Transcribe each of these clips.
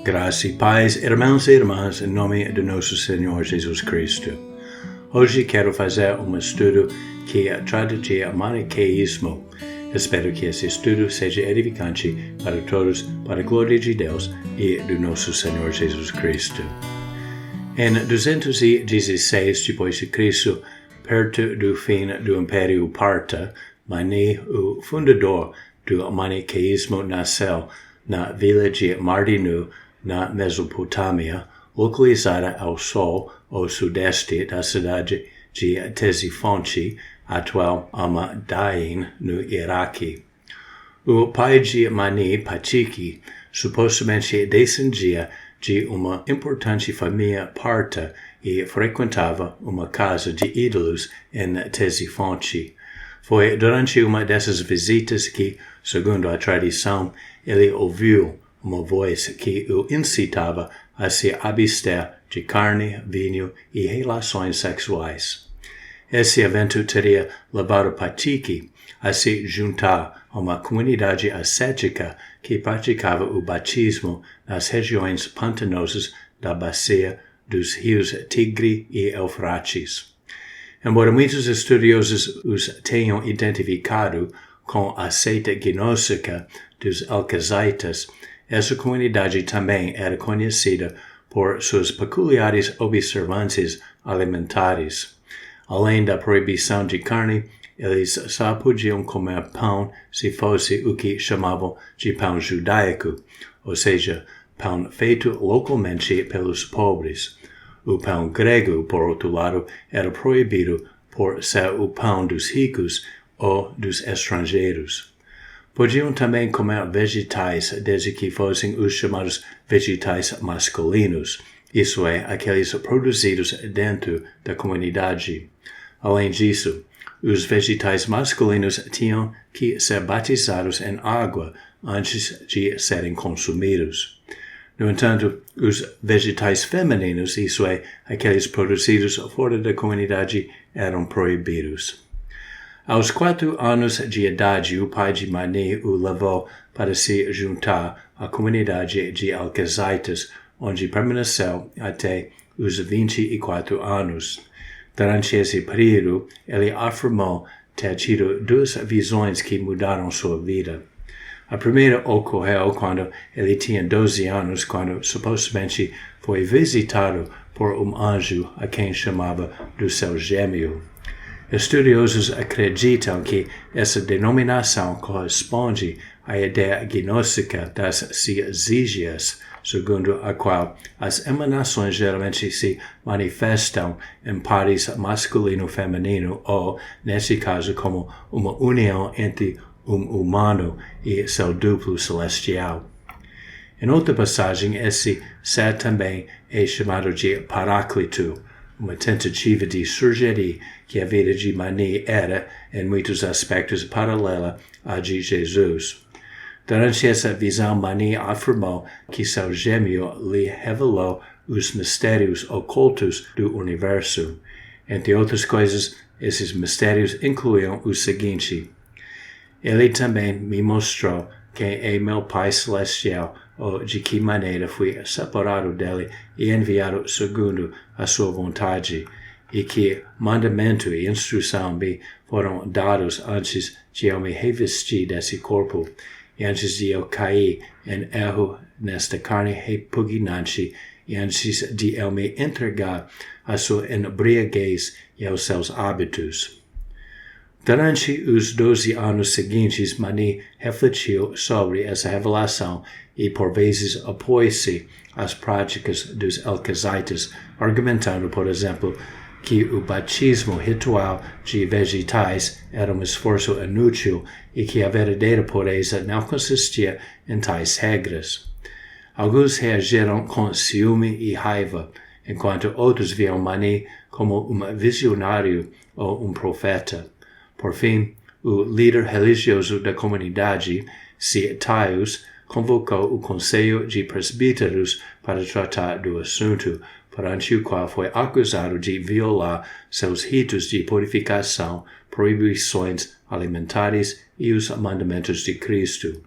Graça e paz, irmãos e irmãs, em nome do nosso Senhor Jesus Cristo. Hoje quero fazer um estudo que trata de Maniqueísmo. Espero que esse estudo seja edificante para todos, para a glória de Deus e do nosso Senhor Jesus Cristo. Em 216 depois de Cristo, perto do fim do Império Parta, Mani, o fundador do Maniqueísmo, nasceu na vila de Mardinu, na Mesopotâmia, localizada ao sul ou sudeste da cidade de Ctesifonte, atual Almadain, no Iraque. O pai de Mani, Patiki, supostamente descendia de uma importante família parta e frequentava uma casa de ídolos em Ctesifonte. Foi durante uma dessas visitas que, segundo a tradição, ele ouviu uma voz que o incitava a se abster de carne, vinho e relações sexuais. Esse evento teria levado Patiki a se juntar a uma comunidade ascética que praticava o batismo nas regiões pantanosas da bacia dos rios Tigre e Eufrates. Embora muitos estudiosos os tenham identificado com a seita gnóstica dos Alcazitas, essa comunidade também era conhecida por suas peculiares observâncias alimentares. Além da proibição de carne, eles só podiam comer pão se fosse o que chamavam de pão judaico, ou seja, pão feito localmente pelos pobres. O pão grego, por outro lado, era proibido por ser o pão dos ricos ou dos estrangeiros. Podiam também comer vegetais desde que fossem os chamados vegetais masculinos, isso é, aqueles produzidos dentro da comunidade. Além disso, os vegetais masculinos tinham que ser batizados em água antes de serem consumidos. No entanto, os vegetais femininos, isso é, aqueles produzidos fora da comunidade, eram proibidos. Aos 4 anos de idade, o pai de Mani o levou para se juntar à comunidade de Alcazitas, onde permaneceu até os 24 anos. Durante esse período, ele afirmou ter tido 2 visões que mudaram sua vida. A primeira ocorreu quando ele tinha 12 anos, quando supostamente foi visitado por um anjo a quem chamava do seu gêmeo. Estudiosos acreditam que essa denominação corresponde à ideia gnóstica das zijías, segundo a qual as emanações geralmente se manifestam em pares masculino-feminino ou, nesse caso, como uma união entre um humano e seu duplo celestial. Em outra passagem, esse ser também é chamado de Paráclito, uma tentativa de sugerir que a vida de Mani era, em muitos aspectos, paralela à de Jesus. Durante essa visão, Mani afirmou que seu gêmeo lhe revelou os mistérios ocultos do universo. Entre outras coisas, esses mistérios incluíam o seguinte: ele também me mostrou quem é meu Pai Celestial, ou de que maneira fui separado dele e enviado segundo a sua vontade, e que mandamento e instrução me foram dados antes de eu me revestir desse corpo, e antes de eu cair em erro nesta carne repugnante, e antes de eu me entregar à sua embriaguez e aos seus hábitos. Durante os 12 anos seguintes, Mani refletiu sobre essa revelação e, por vezes, opôs-se às práticas dos Alcazitas, argumentando, por exemplo, que o batismo ritual de vegetais era um esforço inútil e que a verdadeira pureza não consistia em tais regras. Alguns reagiram com ciúme e raiva, enquanto outros viam Mani como um visionário ou um profeta. Por fim, o líder religioso da comunidade, Tius, convocou o conselho de presbíteros para tratar do assunto, perante o qual foi acusado de violar seus ritos de purificação, proibições alimentares e os mandamentos de Cristo.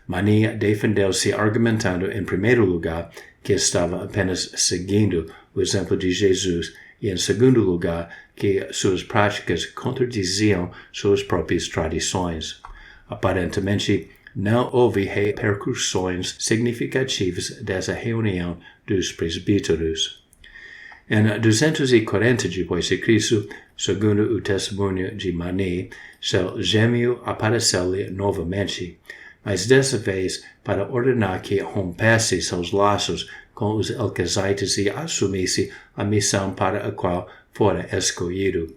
Mani defendeu-se argumentando, em primeiro lugar, que estava apenas seguindo o exemplo de Jesus e, em segundo lugar, que suas práticas contradiziam suas próprias tradições. Aparentemente, não houve repercussões significativas dessa reunião dos presbíteros. Em 240 depois de Cristo, segundo o testemunho de Mani, seu gêmeo apareceu-lhe novamente, mas dessa vez para ordenar que rompesse seus laços com os alcazites e assumisse a missão para a qual fora escolhido.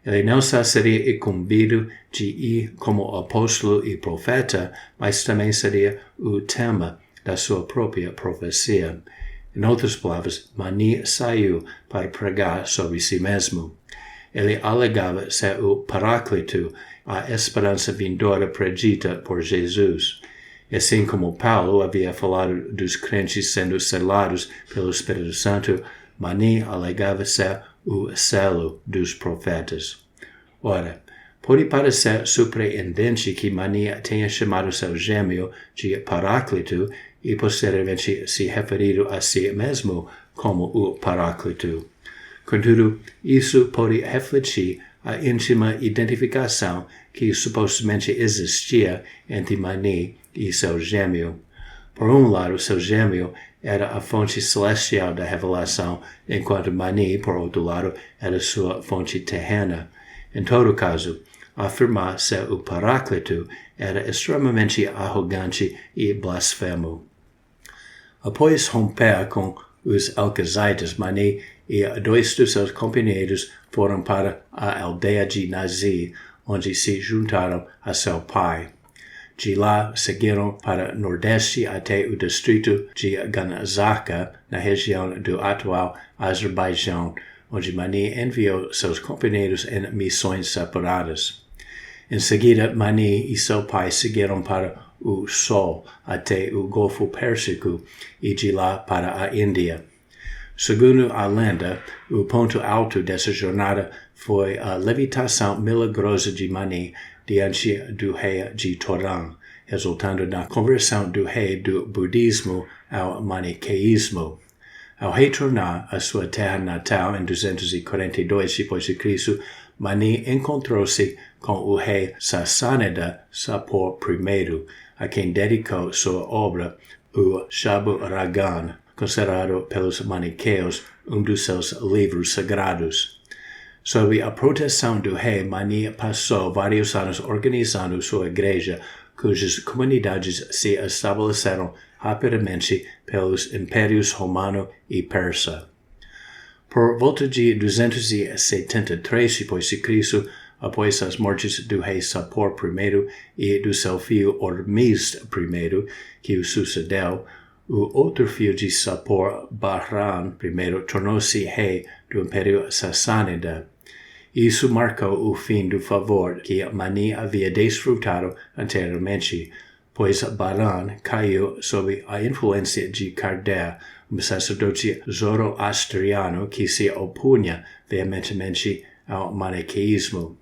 Ele não só seria incumbido de ir como apóstolo e profeta, mas também seria o tema da sua própria profecia. Em outras palavras, Mani saiu para pregar sobre si mesmo. Ele alegava ser o Paráclito, a esperança vindoura predita por Jesus. Assim como Paulo havia falado dos crentes sendo selados pelo Espírito Santo, Mani alegava ser o selo dos profetas. Ora, pode parecer surpreendente que Mani tenha chamado seu gêmeo de Paráclito e posteriormente se referido a si mesmo como o Paráclito. Contudo, isso pode refletir a íntima identificação que supostamente existia entre Mani e seu gêmeo. Por um lado, seu gêmeo era a fonte celestial da revelação, enquanto Mani, por outro lado, era sua fonte terrena. Em todo caso, afirmar ser o Paráclito era extremamente arrogante e blasfemo. Após romper com os alcazites, Mani e 2 dos seus companheiros foram para a aldeia de Nazi, onde se juntaram a seu pai. De lá, seguiram para nordeste até o distrito de Ganzaka, na região do atual Azerbaijão, onde Mani enviou seus companheiros em missões separadas. Em seguida, Mani e seu pai seguiram para o Sol até o Golfo Pérsico e de lá para a Índia. Segundo a lenda, o ponto alto dessa jornada foi a levitação milagrosa de Mani diante do rei de Torã, resultando na conversão do rei do budismo ao maniqueísmo. Ao retornar à sua terra natal em 242 d.C., Mani encontrou-se com o rei Sasânida Sapor I, a quem dedicou sua obra, o Shaburagan, considerado pelos maniqueus um dos seus livros sagrados. Sob a proteção do rei, Mani passou vários anos organizando sua igreja, cujas comunidades se estabeleceram rapidamente pelos impérios romano e persa. Por volta de 273 d.C., após as mortes do rei Sapor I e do seu filho Hormizd I, que o sucedeu, o outro filho de Sapor, Bahram I, tornou-se rei do Império Sassânida. Isso marcou o fim do favor que Mani havia desfrutado anteriormente, pois Bahram caiu sob a influência de Kardec, um sacerdote zoroastriano que se opunha veementemente ao maniqueísmo.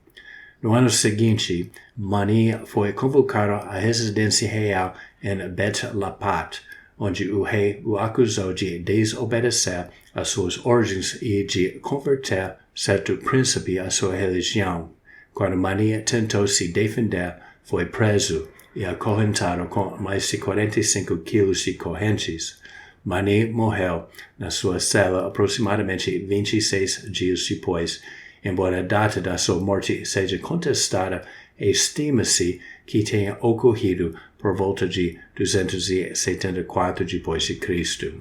No ano seguinte, Mani foi convocado à residência real em Bet Lapat, onde o rei o acusou de desobedecer às suas ordens e de converter certo príncipe à sua religião. Quando Mani tentou se defender, foi preso e acorrentado com mais de 45 quilos de correntes. Mani morreu na sua cela aproximadamente 26 dias depois. Embora a data da sua morte seja contestada, estima-se que tenha ocorrido por volta de 274 d.C.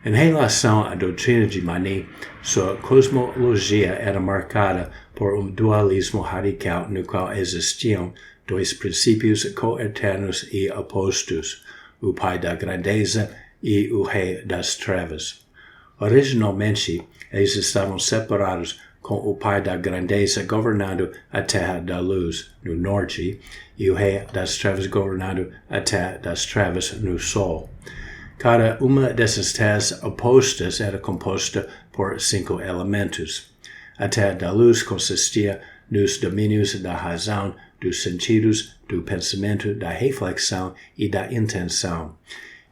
Em relação à doutrina de Mani, sua cosmologia era marcada por um dualismo radical no qual existiam 2 princípios coeternos e opostos, o Pai da Grandeza e o Rei das Trevas. Originalmente, eles estavam separados, com o Pai da Grandeza governando a Terra da Luz, no norte, e o Rei das Trevas governando a Terra das Trevas, no Sol. Cada uma dessas terras opostas era composta por 5 elementos. A Terra da Luz consistia nos domínios da razão, dos sentidos, do pensamento, da reflexão e da intenção.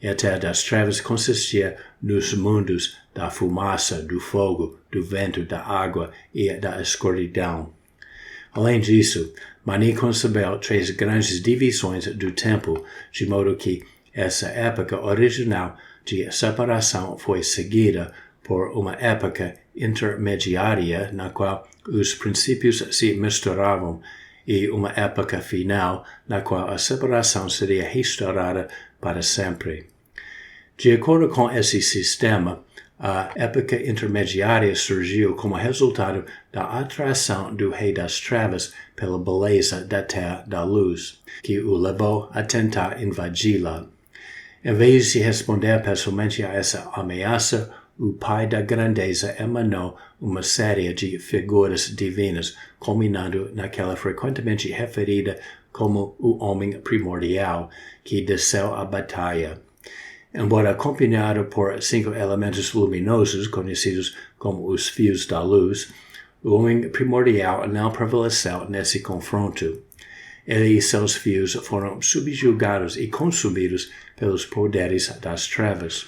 E a terra das trevas consistia nos mundos da fumaça, do fogo, do vento, da água e da escuridão. Além disso, Mani concebeu 3 grandes divisões do tempo, de modo que essa época original de separação foi seguida por uma época intermediária na qual os princípios se misturavam e uma época final na qual a separação seria restaurada para sempre. De acordo com esse sistema, a época intermediária surgiu como resultado da atração do rei das trevas pela beleza da terra da luz, que o levou a tentar invadi-la. Em vez de responder pessoalmente a essa ameaça, o Pai da Grandeza emanou uma série de figuras divinas, culminando naquela frequentemente referida como o homem primordial, que desceu à batalha. Embora acompanhado por 5 elementos luminosos, conhecidos como os fios da luz, o homem primordial não prevaleceu nesse confronto. Ele e seus fios foram subjugados e consumidos pelos poderes das trevas.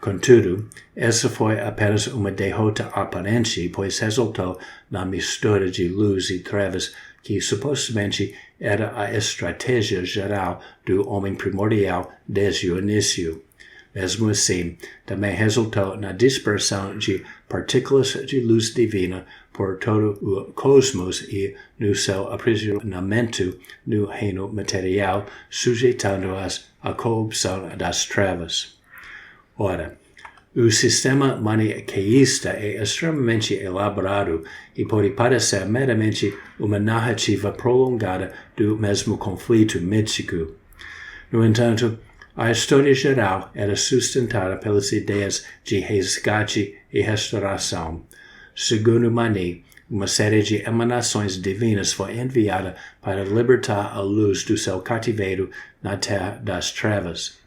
Contudo, essa foi apenas uma derrota aparente, pois resultou na mistura de luz e trevas que supostamente era a estratégia geral do homem primordial desde o início. Mesmo assim, também resultou na dispersão de partículas de luz divina por todo o cosmos e no seu aprisionamento no reino material, sujeitando-as à corrupção das trevas. Ora, o sistema maniqueísta é extremamente elaborado e pode parecer meramente uma narrativa prolongada do mesmo conflito mítico. No entanto, a história geral era sustentada pelas ideias de resgate e restauração. Segundo Mani, uma série de emanações divinas foi enviada para libertar a luz do seu cativeiro na terra das trevas.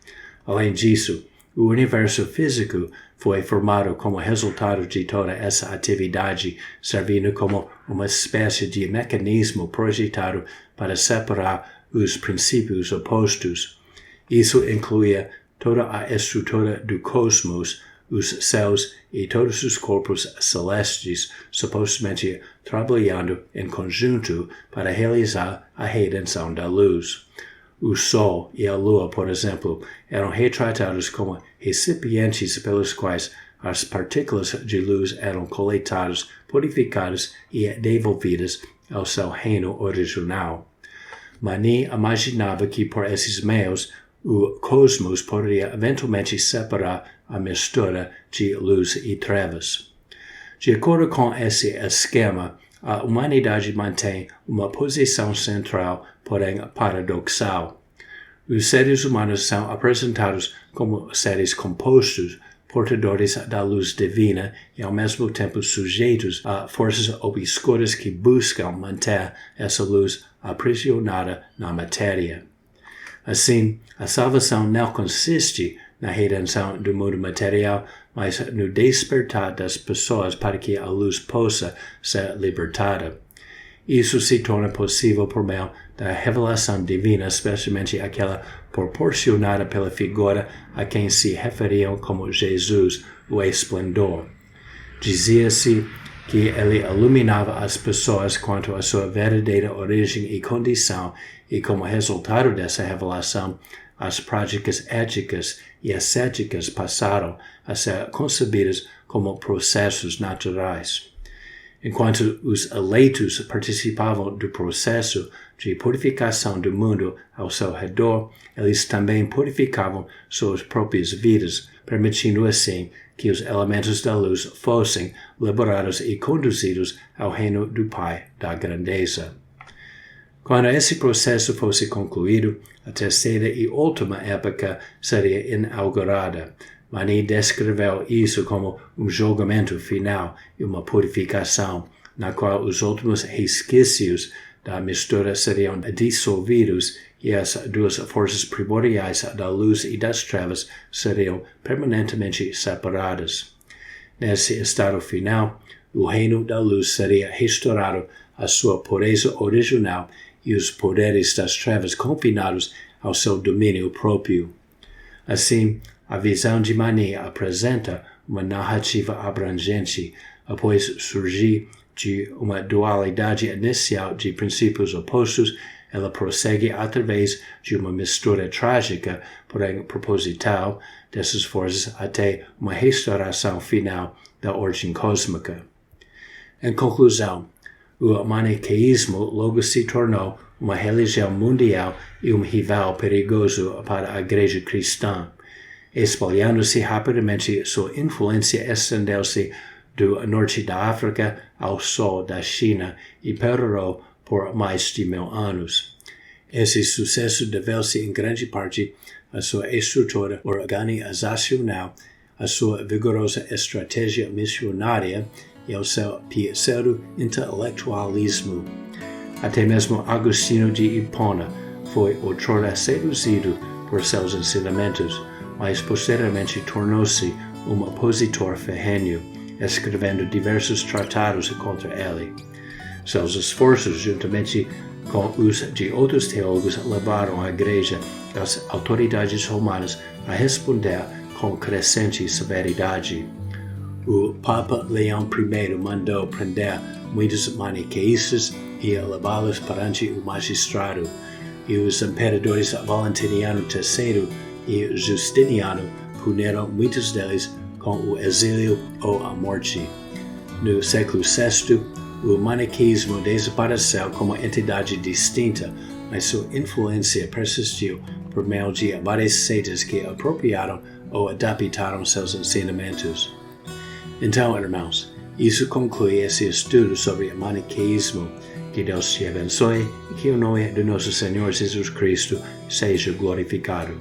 Além disso, o universo físico foi formado como resultado de toda essa atividade, servindo como uma espécie de mecanismo projetado para separar os princípios opostos. Isso incluía toda a estrutura do cosmos, os céus e todos os corpos celestes, supostamente trabalhando em conjunto para realizar a redenção da luz. O Sol e a Lua, por exemplo, eram retratados como recipientes pelos quais as partículas de luz eram coletadas, purificadas e devolvidas ao seu reino original. Mani imaginava que por esses meios o cosmos poderia eventualmente separar a mistura de luz e trevas. De acordo com esse esquema, a humanidade mantém uma posição central, porém paradoxal. Os seres humanos são apresentados como seres compostos, portadores da luz divina e ao mesmo tempo sujeitos a forças obscuras que buscam manter essa luz aprisionada na matéria. Assim, a salvação não consiste na redenção do mundo material, mas no despertar das pessoas para que a luz possa ser libertada. Isso se torna possível por meio da revelação divina, especialmente aquela proporcionada pela figura a quem se referiam como Jesus, o esplendor. Dizia-se que ele iluminava as pessoas quanto à sua verdadeira origem e condição, e como resultado dessa revelação, as práticas éticas e ascéticas passaram a ser concebidas como processos naturais. Enquanto os eleitos participavam do processo de purificação do mundo ao seu redor, eles também purificavam suas próprias vidas, permitindo assim que os elementos da luz fossem liberados e conduzidos ao reino do Pai da Grandeza. Quando esse processo fosse concluído, a terceira e última época seria inaugurada. Mani descreveu isso como um julgamento final e uma purificação, na qual os últimos resquícios da mistura seriam dissolvidos e as duas forças primordiais da luz e das trevas seriam permanentemente separadas. Nesse estado final, o reino da luz seria restaurado a sua pureza original e os poderes das trevas confinados ao seu domínio próprio. Assim, a visão de Mani apresenta uma narrativa abrangente, após surgir de uma dualidade inicial de princípios opostos. Ela prossegue através de uma mistura trágica, porém proposital, dessas forças até uma restauração final da ordem cósmica. Em conclusão, o maniqueísmo logo se tornou uma religião mundial e um rival perigoso para a igreja cristã. Espalhando-se rapidamente, sua influência estendeu-se do norte da África ao sul da China e perdurou por mais de 1000 anos. Esse sucesso deveu-se em grande parte à sua estrutura organizacional, à sua vigorosa estratégia missionária e ao seu pseudo-intelectualismo. Até mesmo Agostinho de Hipona foi outrora seduzido por seus ensinamentos, mas posteriormente tornou-se um opositor ferrenho, escrevendo diversos tratados contra ele. Seus esforços, juntamente com os de outros teólogos, levaram a Igreja e as autoridades romanas a responder com crescente severidade. O Papa Leão I mandou prender muitos maniqueístas e levá-los perante o magistrado, e os imperadores Valentiniano III e Justiniano puniram muitos deles com o exílio ou a morte. No século VI, o maniqueísmo desapareceu como entidade distinta, mas sua influência persistiu por meio de várias seitas que apropriaram ou adaptaram seus ensinamentos. Então, irmãos, isso conclui esse estudo sobre o maniqueísmo. Que Deus te abençoe e que o nome de nosso Senhor Jesus Cristo seja glorificado.